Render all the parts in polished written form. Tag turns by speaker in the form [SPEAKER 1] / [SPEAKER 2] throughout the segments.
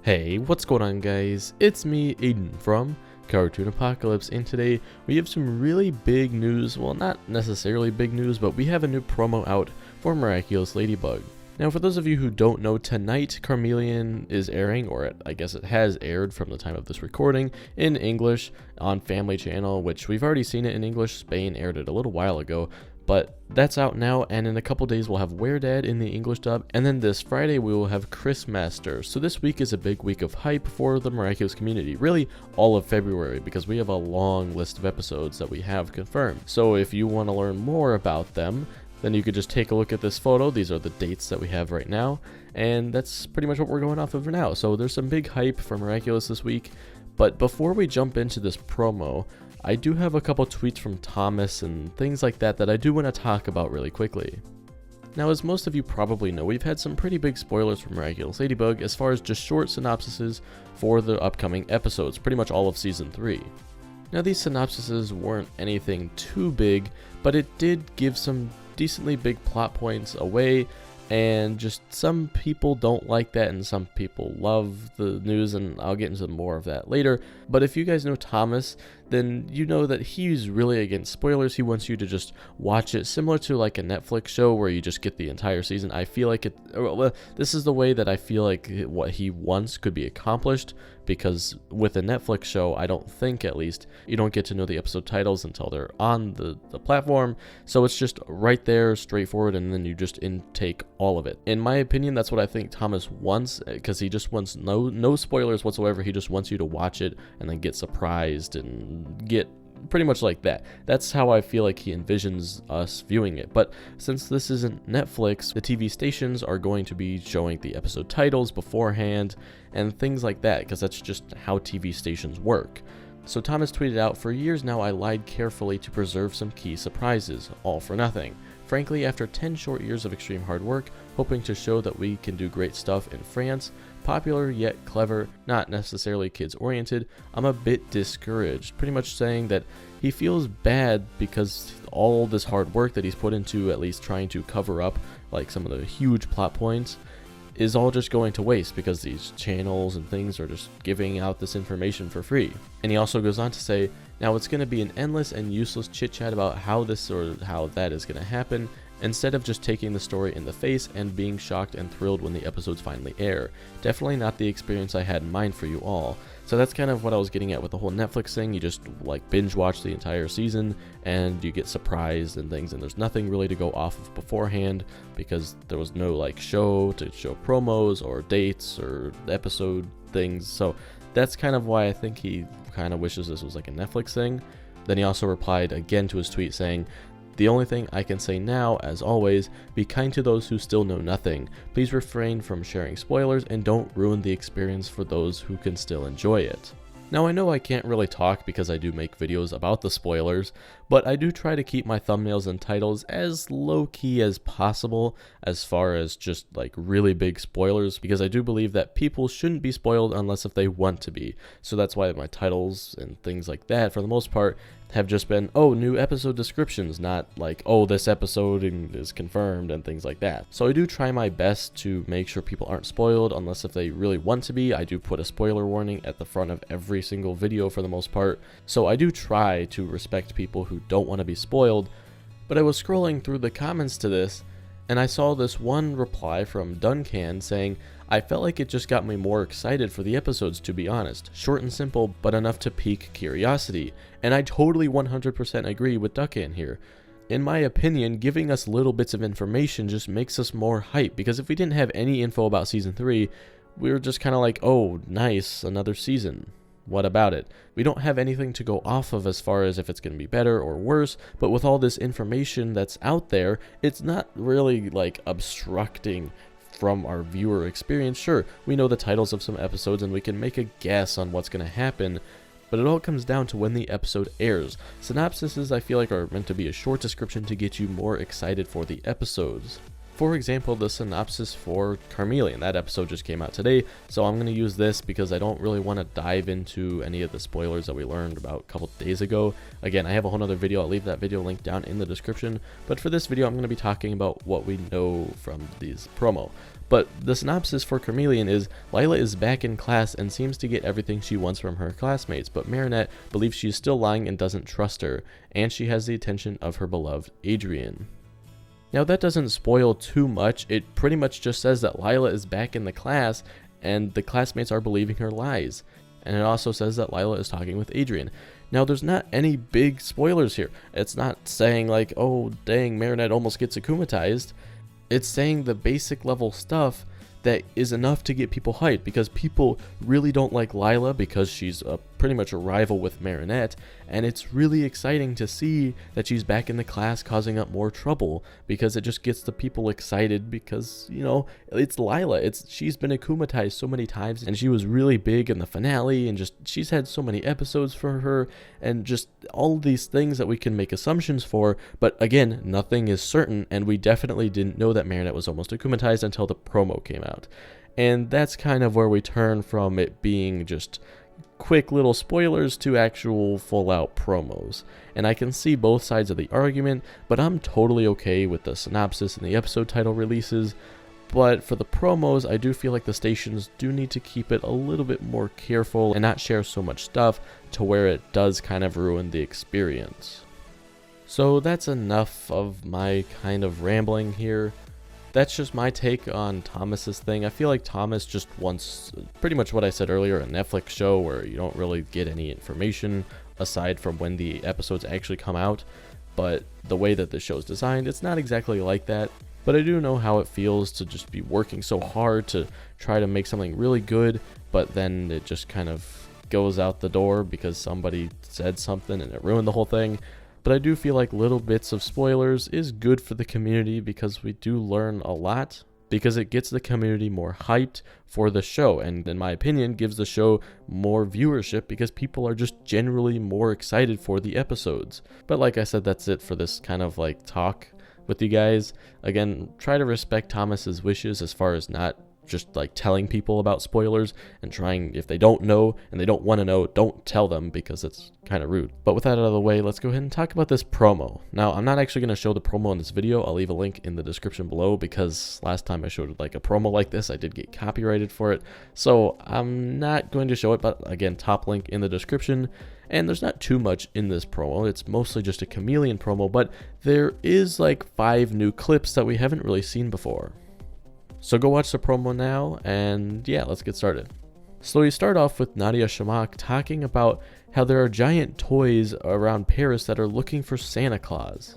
[SPEAKER 1] Hey, what's going on guys? It's me, Aiden from Cartoon Apocalypse, and today we have some really big news. Well, not necessarily big news, but we have a new promo out for Miraculous Ladybug. Now, for those of you who don't know, tonight Carmelian is airing, or I guess it has aired from the time of this recording, in English on Family Channel, which we've already seen it in English. Spain aired it a little while ago, but that's out now, and in a couple days we'll have Where Dad in the English dub, and then this Friday we will have Chris Master. So this week is a big week of hype for the Miraculous community, really all of February, because we have a long list of episodes that we have confirmed. So if you want to learn more about them, then you could just take a look at this photo. These are the dates that we have right now, and that's pretty much what we're going off of for now. So there's some big hype for Miraculous this week, but before we jump into this promo, I do have a couple tweets from Thomas and things like that that I do want to talk about really quickly. Now, as most of you probably know, we've had some pretty big spoilers from Miraculous Ladybug as far as just short synopsises for the upcoming episodes, pretty much all of Season 3. Now, these synopsises weren't anything too big, but it did give some decently big plot points away, and just some people don't like that and some people love the news, and I'll get into more of that later. But if you guys know Thomas, then you know that he's really against spoilers. He wants you to just watch it similar to like a Netflix show where you just get the entire season. I feel like this is the way that I feel like what he wants could be accomplished, because with a Netflix show, I don't think, at least, you don't get to know the episode titles until they're on the platform. So it's just right there, straightforward, and then you just intake all of it. In my opinion, that's what I think Thomas wants, because he just wants no spoilers whatsoever. He just wants you to watch it and then get surprised and get pretty much like that. That's how I feel like he envisions us viewing it. But since this isn't Netflix, the TV stations are going to be showing the episode titles beforehand and things like that, because that's just how TV stations work. So Thomas tweeted out, "For years now I lied carefully to preserve some key surprises, all for nothing. Frankly, after 10 short years of extreme hard work, hoping to show that we can do great stuff in France, popular yet clever, not necessarily kids-oriented, I'm a bit discouraged." Pretty much saying that he feels bad because all this hard work that he's put into at least trying to cover up like some of the huge plot points is all just going to waste, because these channels and things are just giving out this information for free. And he also goes on to say, "Now it's going to be an endless and useless chit-chat about how this or how that is going to happen, instead of just taking the story in the face and being shocked and thrilled when the episodes finally air. Definitely not the experience I had in mind for you all." So that's kind of what I was getting at with the whole Netflix thing. You just like binge watch the entire season and you get surprised and things, and there's nothing really to go off of beforehand, because there was no like show to show promos or dates or episode things. So that's kind of why I think he kind of wishes this was like a Netflix thing. Then he also replied again to his tweet saying, "The only thing I can say now, as always, be kind to those who still know nothing. Please refrain from sharing spoilers and don't ruin the experience for those who can still enjoy it." Now, I know I can't really talk because I do make videos about the spoilers, but I do try to keep my thumbnails and titles as low-key as possible as far as just like really big spoilers, because I do believe that people shouldn't be spoiled unless if they want to be. So that's why my titles and things like that, for the most part, have just been, oh, new episode descriptions, not like, oh, this episode is confirmed and things like that. So I do try my best to make sure people aren't spoiled unless if they really want to be. I do put a spoiler warning at the front of every single video for the most part. So I do try to respect people who don't want to be spoiled. But I was scrolling through the comments to this, and I saw this one reply from Duncan saying, "I felt like it just got me more excited for the episodes, to be honest. Short and simple, but enough to pique curiosity." And I totally 100% agree with Duncan here. In my opinion, giving us little bits of information just makes us more hype, because if we didn't have any info about Season 3, we were just kind of like, oh, nice, another season. What about it? We don't have anything to go off of as far as if it's going to be better or worse, but with all this information that's out there, it's not really like obstructing from our viewer experience. Sure, we know the titles of some episodes and we can make a guess on what's going to happen, but it all comes down to when the episode airs. Synopsises, I feel like, are meant to be a short description to get you more excited for the episodes. For example, the synopsis for Carmelian. That episode just came out today, so I'm going to use this because I don't really want to dive into any of the spoilers that we learned about a couple days ago. Again, I have a whole other video. I'll leave that video link down in the description, but for this video I'm going to be talking about what we know from these promo. But the synopsis for Carmelian is, Lila is back in class and seems to get everything she wants from her classmates, but Marinette believes she is still lying and doesn't trust her, and she has the attention of her beloved Adrian. Now that doesn't spoil too much. It pretty much just says that Lila is back in the class and the classmates are believing her lies. And it also says that Lila is talking with Adrian. Now there's not any big spoilers here. It's not saying like, oh dang, Marinette almost gets akumatized. It's saying the basic level stuff that is enough to get people hyped, because people really don't like Lila because she's pretty much a rival with Marinette, and it's really exciting to see that she's back in the class causing up more trouble, because it just gets the people excited because, you know, it's Lila. She's been akumatized so many times, and she was really big in the finale, and just she's had so many episodes for her, and just all these things that we can make assumptions for, but again, nothing is certain, and we definitely didn't know that Marinette was almost akumatized until the promo came out. And that's kind of where we turn from it being just quick little spoilers to actual full out promos. And I can see both sides of the argument, but I'm totally okay with the synopsis and the episode title releases. But for the promos, I do feel like the stations do need to keep it a little bit more careful and not share so much stuff to where it does kind of ruin the experience. So that's enough of my kind of rambling here. That's just my take on Thomas's thing. I feel like Thomas just wants pretty much what I said earlier, a Netflix show where you don't really get any information aside from when the episodes actually come out. But the way that the show's designed, it's not exactly like that. But I do know how it feels to just be working so hard to try to make something really good, but then it just kind of goes out the door because somebody said something and it ruined the whole thing. But I do feel like little bits of spoilers is good for the community because we do learn a lot, because it gets the community more hyped for the show, and in my opinion gives the show more viewership because people are just generally more excited for the episodes. But like I said, that's it for this kind of like talk with you guys. Again, try to respect Thomas's wishes as far as not just like telling people about spoilers, and trying, if they don't know and they don't want to know, don't tell them because it's kind of rude. But with that out of the way, let's go ahead and talk about this promo. Now, I'm not actually going to show the promo in this video. I'll leave a link in the description below because last time I showed like a promo like this, I did get copyrighted for it. So I'm not going to show it, but again, top link in the description. And there's not too much in this promo. It's mostly just a Chameleon promo, but there is like 5 new clips that we haven't really seen before. So go watch the promo now, and yeah, let's get started. So we start off with Nadia Shamak talking about how there are giant toys around Paris that are looking for Santa Claus.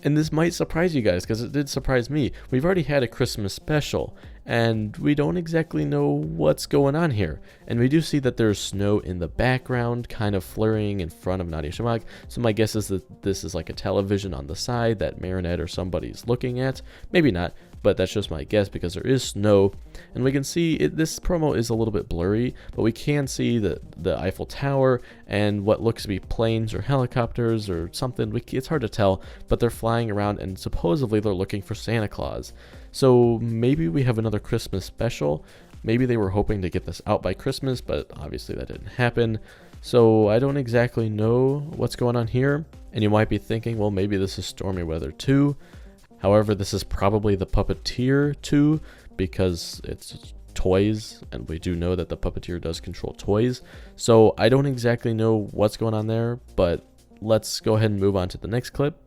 [SPEAKER 1] And this might surprise you guys, because it did surprise me. We've already had a Christmas special, and we don't exactly know what's going on here. And we do see that there's snow in the background, kind of flurrying in front of Nadia Shamak. So my guess is that this is like a television on the side that Marinette or somebody's looking at. Maybe not, but that's just my guess because there is snow. And we can see this promo is a little bit blurry, but we can see the Eiffel Tower and what looks to be planes or helicopters or something. It's hard to tell, but they're flying around and supposedly they're looking for Santa Claus. So maybe we have another Christmas special. Maybe they were hoping to get this out by Christmas, but obviously that didn't happen. So I don't exactly know what's going on here. And you might be thinking, well, maybe this is Stormy Weather 2. However, this is probably the Puppeteer 2 because it's toys, and we do know that the Puppeteer does control toys. So I don't exactly know what's going on there, but let's go ahead and move on to the next clip.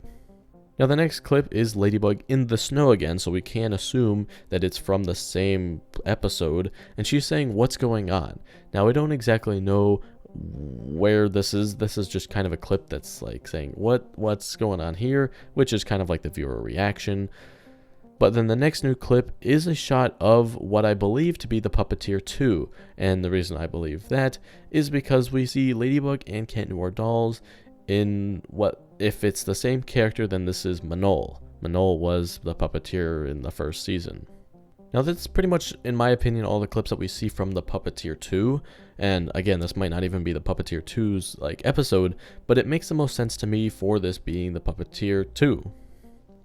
[SPEAKER 1] Now the next clip is Ladybug in the snow again, so we can assume that it's from the same episode, and she's saying what's going on. Now I don't exactly know where this is just kind of a clip that's like saying what's going on here, which is kind of like the viewer reaction. But then the next new clip is a shot of what I believe to be the Puppeteer 2, and the reason I believe that is because we see Ladybug and Cat Noir dolls in what, if it's the same character, then this is Manol. Manol was the Puppeteer in the first season. Now that's pretty much, in my opinion, all the clips that we see from the Puppeteer 2, and again, this might not even be the Puppeteer 2's like episode, but it makes the most sense to me for this being the Puppeteer 2.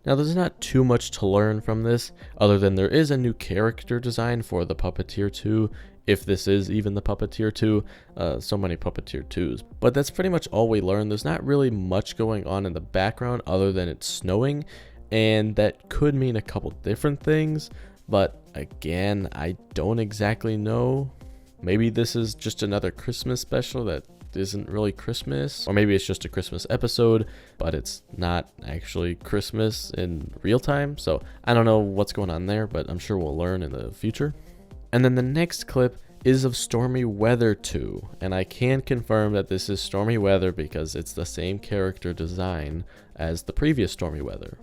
[SPEAKER 1] Now there's not too much to learn from this, other than there is a new character design for the Puppeteer 2, if this is even the Puppeteer 2, so many Puppeteer 2s. But that's pretty much all we learned. There's not really much going on in the background other than it's snowing, and that could mean a couple different things, but again, I don't exactly know. Maybe this is just another Christmas special that isn't really Christmas, or maybe it's just a Christmas episode, but it's not actually Christmas in real time. So I don't know what's going on there, but I'm sure we'll learn in the future. And then the next clip is of Stormy Weather 2, and I can confirm that this is Stormy Weather because it's the same character design as the previous Stormy Weather.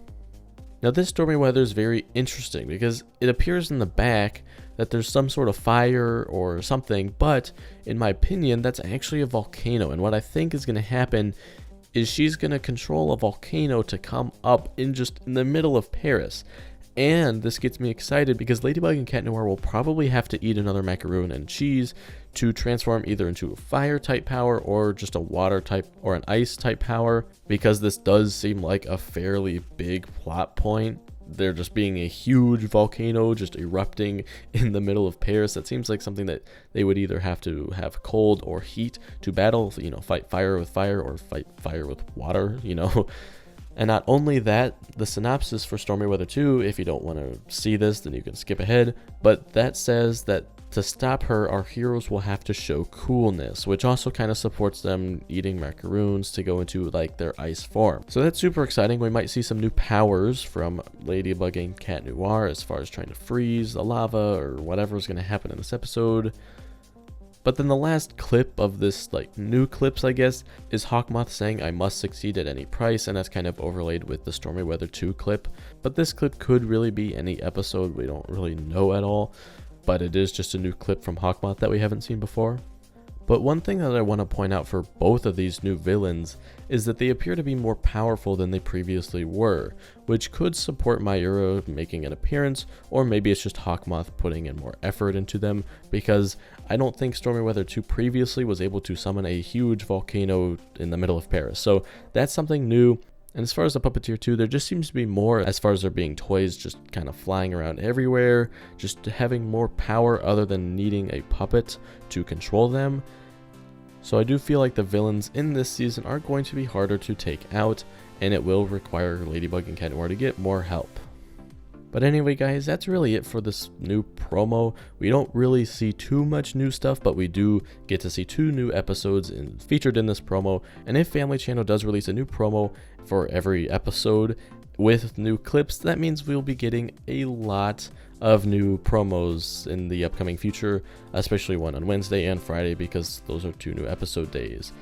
[SPEAKER 1] Now this Stormy Weather is very interesting because it appears in the back that there's some sort of fire or something, but in my opinion that's actually a volcano, and what I think is going to happen is she's going to control a volcano to come up in the middle of Paris. And this gets me excited because Ladybug and Cat Noir will probably have to eat another macaroon and cheese to transform either into a fire type power or just a water type or an ice type power, because this does seem like a fairly big plot point. There just being a huge volcano just erupting in the middle of Paris. That seems like something that they would either have to have cold or heat to battle, fight fire with fire or fight fire with water, And not only that, the synopsis for Stormy Weather 2, if you don't want to see this, then you can skip ahead, but that says that to stop her, our heroes will have to show coolness, which also kind of supports them eating macaroons to go into like their ice form. So that's super exciting. We might see some new powers from Ladybug and Cat Noir as far as trying to freeze the lava or whatever is going to happen in this episode. But then the last clip of this, new clips, I guess, is Hawkmoth saying, "I must succeed at any price," and that's kind of overlaid with the Stormy Weather 2 clip. But this clip could really be any episode, we don't really know at all, but it is just a new clip from Hawkmoth that we haven't seen before. But one thing that I want to point out for both of these new villains is that they appear to be more powerful than they previously were, which could support Mayura making an appearance, or maybe it's just Hawkmoth putting in more effort into them, because I don't think Stormy Weather 2 previously was able to summon a huge volcano in the middle of Paris. So that's something new. And as far as the Puppeteer 2, there just seems to be more as far as there being toys just kind of flying around everywhere, just having more power other than needing a puppet to control them. So I do feel like the villains in this season are going to be harder to take out, and it will require Ladybug and Cat Noir to get more help. But anyway guys, that's really it for this new promo. We don't really see too much new stuff, but we do get to see 2 new episodes featured in this promo. And if Family Channel does release a new promo for every episode with new clips, that means we'll be getting a lot of new promos in the upcoming future, especially one on Wednesday and Friday, because those are 2 new episode days.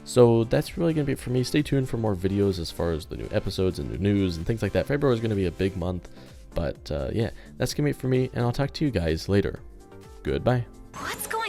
[SPEAKER 1] So that's really going to be it for me. Stay tuned for more videos as far as the new episodes and new news and things like that. February is going to be a big month. But yeah, that's going to be it for me, and I'll talk to you guys later. Goodbye.
[SPEAKER 2] What's going on?